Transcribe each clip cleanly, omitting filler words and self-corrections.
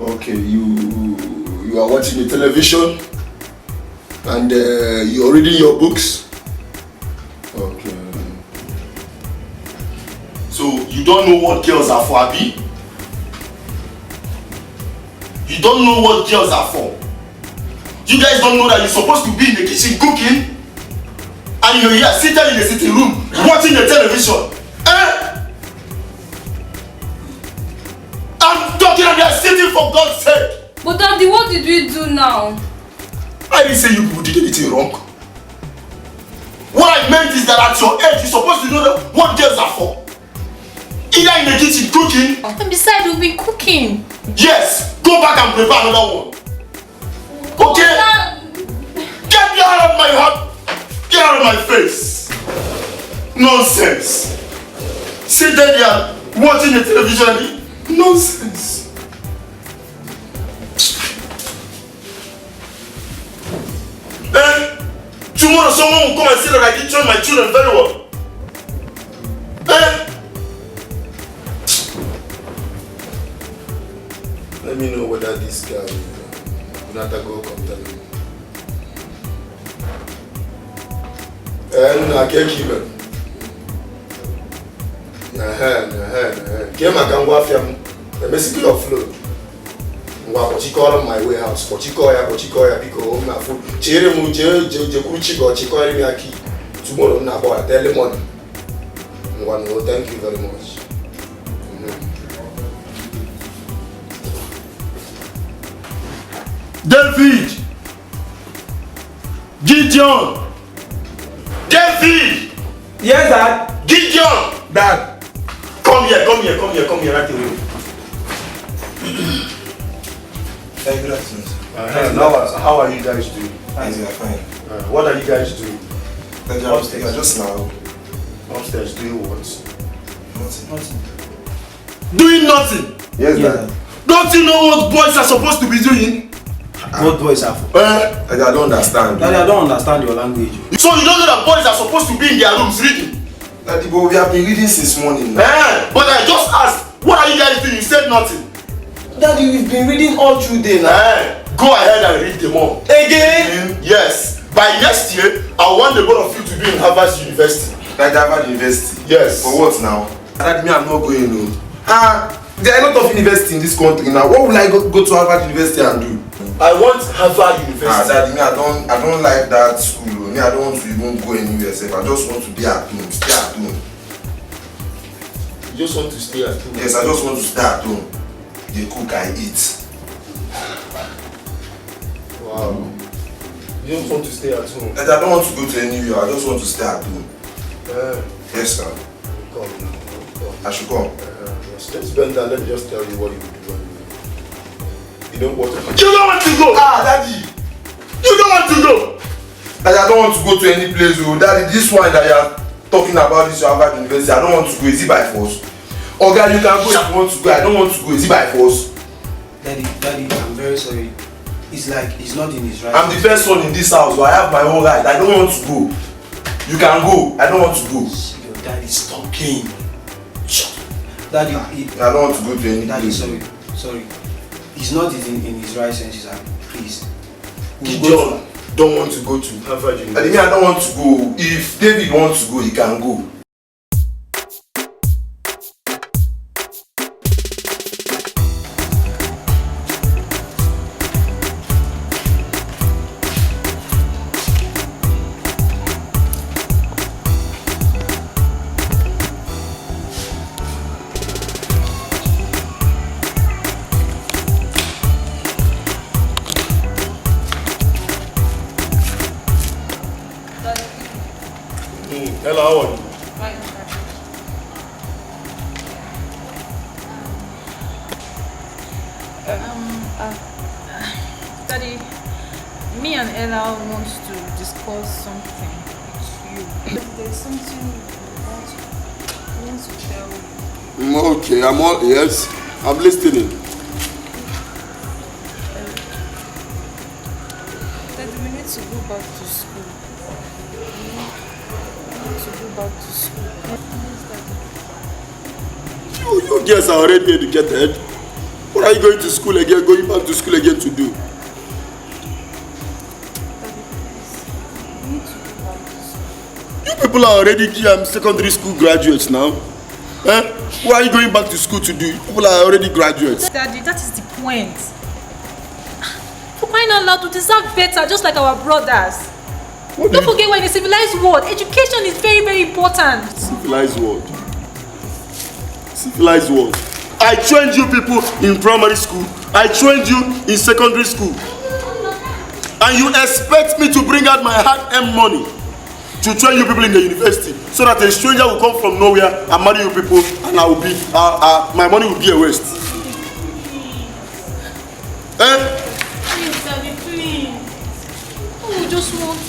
Okay, you are watching the television and you are reading your books. Okay. So you don't know what girls are for, Abi? You don't know what girls are for. You guys don't know that you're supposed to be in the kitchen cooking and you're here sitting in the sitting room watching the television. I'm talking and you're sitting for God's sake. But Daddy, what did we do now? I didn't say you did anything wrong. What I meant is that at your age, you're supposed to know what girls are for. Either in the kitchen cooking. And besides, we've been cooking. Yes, go back and prepare another one. Okay? Get out of my heart. Get out of my face. Nonsense. Sit there watching the television. Nonsense. Tomorrow someone will come and say that I didn't train my children very well. Let me know whether this guy Natago come tell me. I can't keep it. Came I can go after him. The message of flow. What you call my warehouse? What you call ya? Because my food. Chere mu chiko mi aki. Tomorrow na go tell him money. Thank you very much. David! Gideon! David! Yes, Dad? Gideon! Dad! Come here, right away. Hey, good afternoon, Now, how are you guys doing? Fine, we are fine. What are you guys doing? Upstairs. Just now. Upstairs, doing what? Nothing. Doing nothing? Yes, Dad. Don't you know what boys are supposed to be doing? What boys are for? I don't understand. Daddy, I don't understand your language. So you don't know that boys are supposed to be in their rooms reading? Daddy, but we have been reading since morning now. But I just asked, what are you guys doing? You said nothing. Daddy, we've been reading all through day now. Go ahead and read them all. Again? Yes. By next year, I want the both of you to be in Harvard University. Like Harvard University? Yes. For what now? Daddy, I'm not going no. There are a lot of universities in this country now. What will I go to Harvard University and do? I want Harvard University. Daddy, I don't like that school. I don't want to even go anywhere. I just want to be at home. Stay at home. You just want to stay at home? Yes, I just want to stay at home. They cook, I eat. Wow. You just want to stay at home? I don't want to go to anywhere. I just want to stay at home. Yes, sir. Come. I should come. Yes. Let's bend down. Let me just tell you what you will do. You don't want to. You don't want to go! Daddy! You don't want to go! Daddy, I don't want to go to any place. Daddy, this one that you are talking about, this Harvard University, I don't want to go. Is it by force? Okay, you can go if you want to go. I don't want to go. Is it by force? Daddy, I'm very sorry. It's like he's not in his right. I'm the first one in this house, but I have my own right. I don't want to go. You can go. I don't want to go. Your daddy's talking. Daddy, I don't want to go to any Daddy, place. sorry. He's not in his right senses. Please. Gideon don't want to go to Harvard University. I don't want to go. If David wants to go, he can go. Hello, how are you? Fine. Daddy, me and Ella want to discuss something with you. There's something we want to tell you. Okay, yes, I'm listening. Daddy, we need to go back to school. We need to go back to school. You girls are already educated. What What are you going to school again, going back to school again to do? You people are already secondary school graduates now. Eh? What are you going back to school to do? You people are already graduates. Daddy, that is the point. For crying out loud, we deserve better, just like our brothers. Don't forget, we're in a civilized world. Education is very, very important. Civilized world. Civilized world. I trained you people in primary school. I trained you in secondary school. And you expect me to bring out my hard-earned money to train you people in the university so that a stranger will come from nowhere and marry you people and I will be, my money will be a waste. Eh? Please, Daddy, please. We just want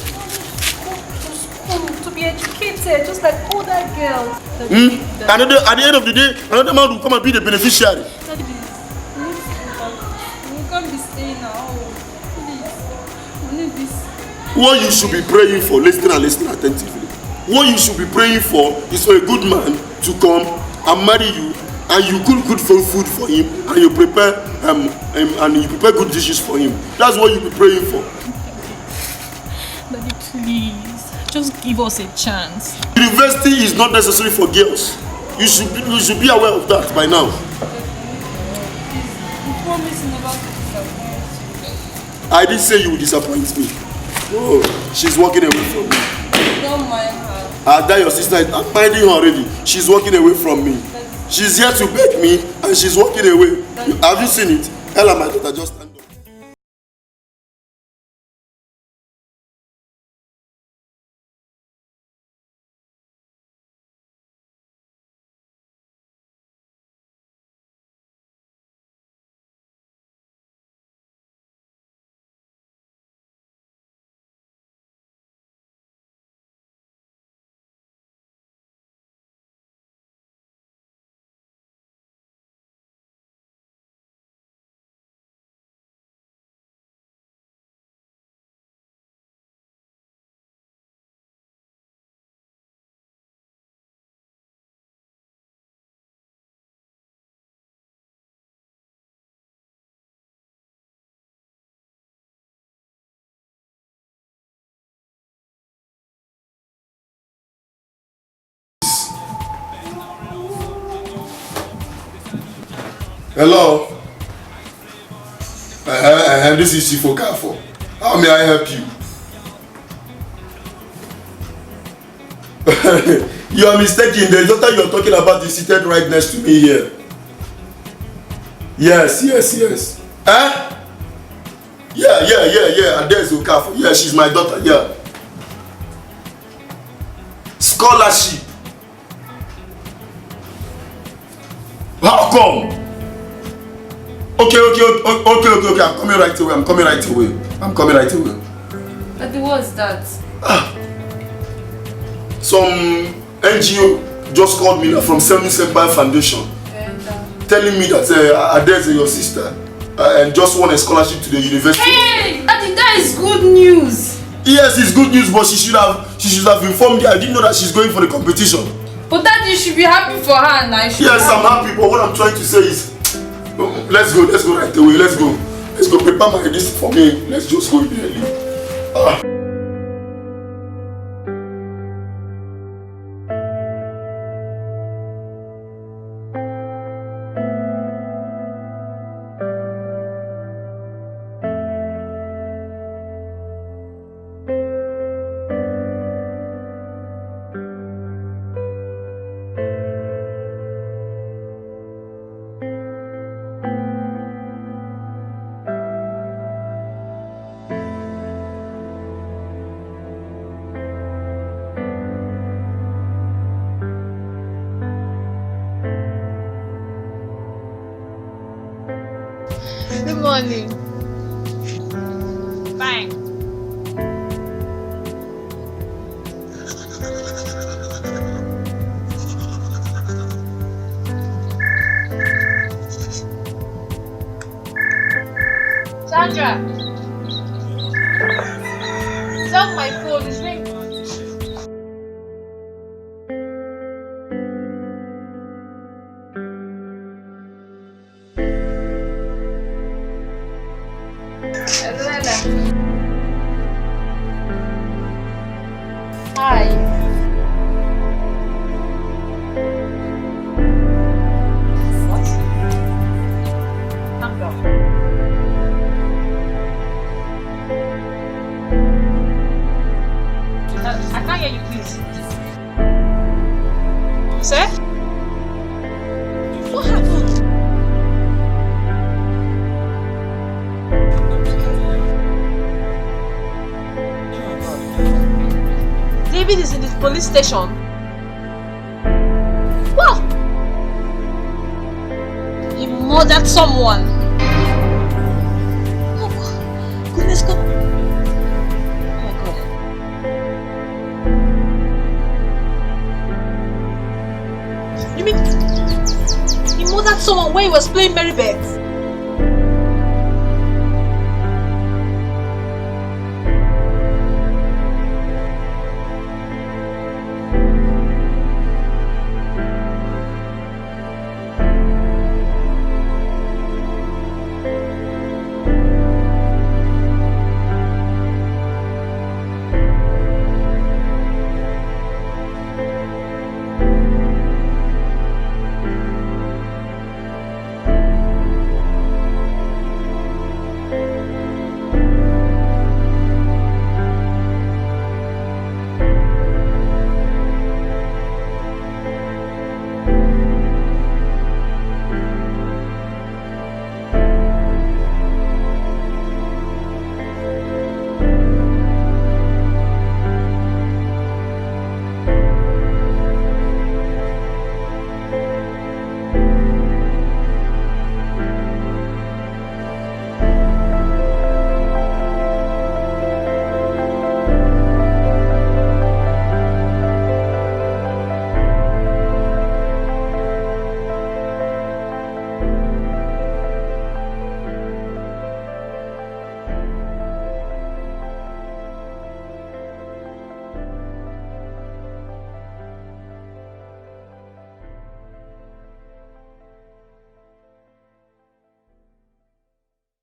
to be educated, just like other girls. Daddy, At the end of the day, another man will come and be the beneficiary. Daddy, we can't be staying now. Please, we need this. What you should be praying for, listen and listen attentively. What you should be praying for is for a good man to come and marry you, and you cook good food for him, and you prepare good dishes for him. That's what you be praying for. Daddy, please, just give us a chance. University is not necessary for girls. You should be aware of that by now. We promise never to disappoint you. I didn't say you would disappoint me. Oh, she's walking away from me. Don't mind her. That your sister is minding her already. She's walking away from me. She's here to beg me and she's walking away. Have you seen it? Ella, my daughter, just stand up. Hello. This is Chief Okafor. How may I help you? You are mistaken. The daughter you are talking about is seated right next to me here. Yes. Eh? Yeah. There's Okafor. Yeah, she's my daughter. Yeah. Scholarship. How come? Okay. I'm coming right away. Daddy, what's that? Some NGO just called me from Seven Senpai Foundation, telling me that Adeze, your sister, and just won a scholarship to the university. Hey, Daddy, that is good news. Yes, it's good news, but she should have informed me. I didn't know that she's going for the competition. But Daddy, you should be happy for her and I should. Yes, I'm happy, but what I'm trying to say is, let's go right away. Let's go prepare my list for me. Let's just go immediately. Good morning. Fine. Sandra. It's off my phone. It's ringing. calm down. I can't hear you, please. Sir? What happened? David is in the police station. What? He murdered someone. Oh, goodness God. Oh my God. You mean he murdered someone when he was playing Merry Bets?